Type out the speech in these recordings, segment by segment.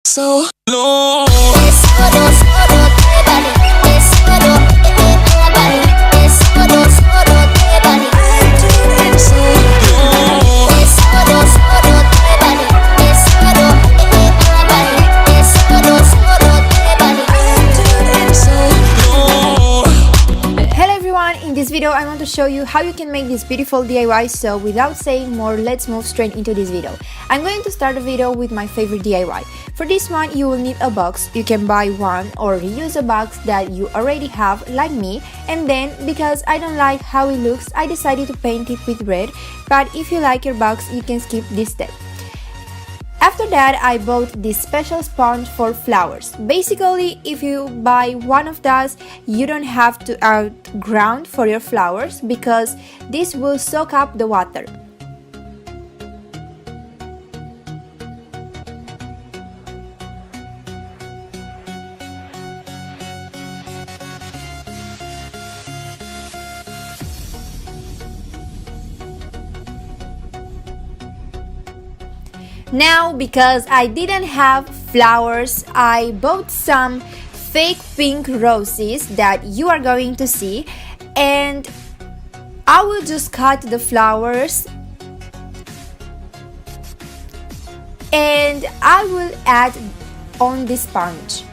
so low. In this video, I want to show you how you can make this beautiful DIY, so without saying more, let's move straight into this video. I'm going to start the video with my favorite DIY. For this one, you will need a box. You can buy one or reuse a box that you already have, like me, and then, because I don't like how it looks, I decided to paint it with red, but if you like your box, you can skip this step. After that, I bought this special sponge for flowers. Basically, if you buy one of those, you don't have to add ground for your flowers because this will soak up the water. Now, because I didn't have flowers, I bought some fake pink roses that you are going to see, and I will just cut the flowers and I will add on the sponge.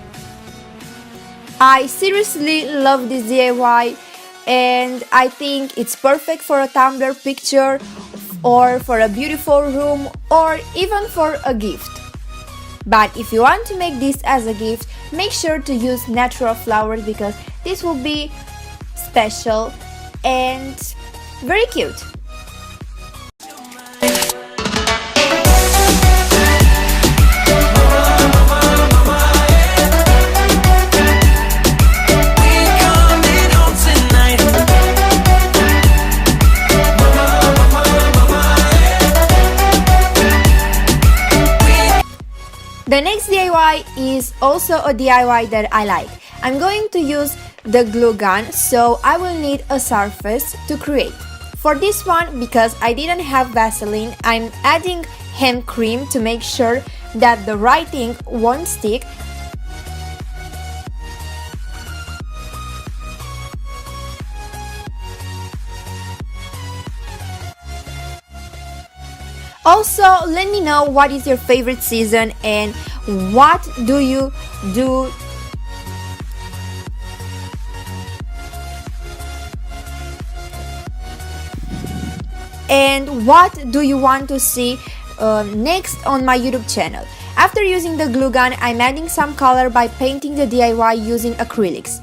I seriously love this DIY and I think it's perfect for a Tumblr picture or for a beautiful room or even for a gift. But if you want to make this as a gift, make sure to use natural flowers because this will be special and very cute. The next DIY is also a DIY that I like. I'm going to use the glue gun, so I will need a surface to create. For this one, because I didn't have Vaseline, I'm adding hand cream to make sure that the writing won't stick. Also, let me know what is your favorite season and what do you do and what do you want to see next on my YouTube channel. After using the glue gun, I'm adding some color by painting the DIY using acrylics.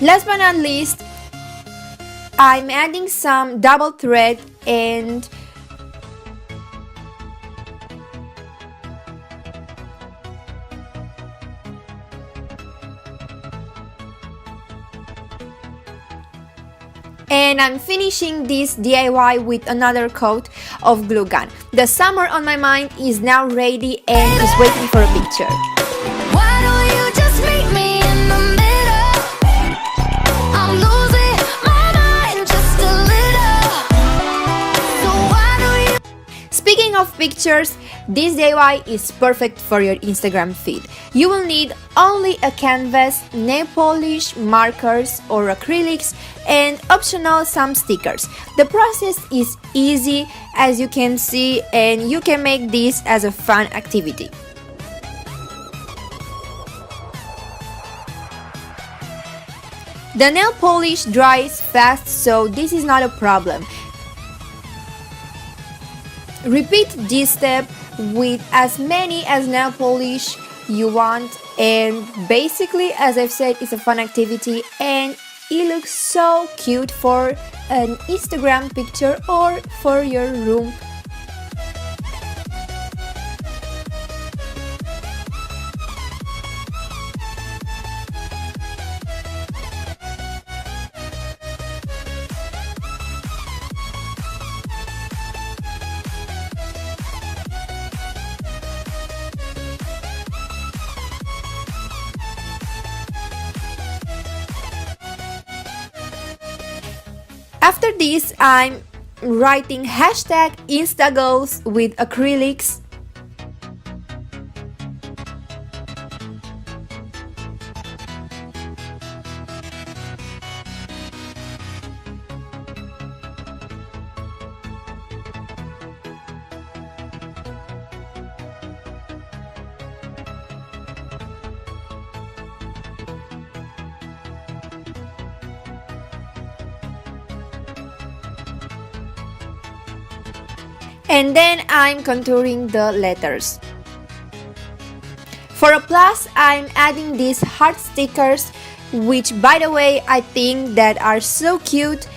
Last but not least, I'm adding some double thread and I'm finishing this DIY with another coat of glue gun. The summer on my mind is now ready and is waiting for a picture. Why don't you just meet me in the middle? I'm losing my mind just a little. So why don't you... Speaking of pictures, this DIY is perfect for your Instagram feed. You will need only a canvas, nail polish, markers or acrylics, and optional some stickers. The process is easy, as you can see, and you can make this as a fun activity. The nail polish dries fast, so this is not a problem. Repeat this step with as many as nail polish you want, and basically, as I've said, it's a fun activity and it looks so cute for an Instagram picture or for your room. After this, I'm writing hashtag Instagoals with acrylics. And then I'm contouring the letters. For a plus, I'm adding these heart stickers, which by the way I think that are so cute.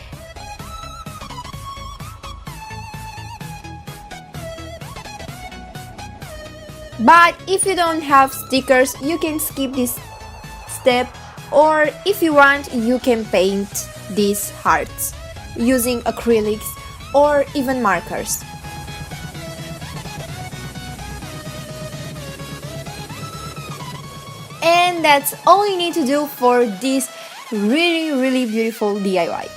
But if you don't have stickers, you can skip this step, or if you want, you can paint these hearts using acrylics or even markers. And that's all you need to do for this really beautiful DIY.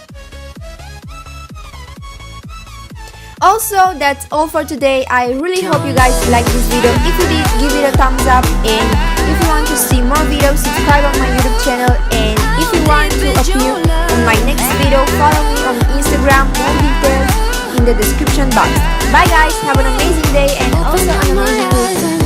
Also, that's all for today. I really hope you guys liked this video. If you did, give it a thumbs up, and if you want to see more videos, subscribe on my YouTube channel, and if you want to appear on my next video, follow me on Instagram. More details in the description box. Bye guys, have an amazing day and also an amazing weekend.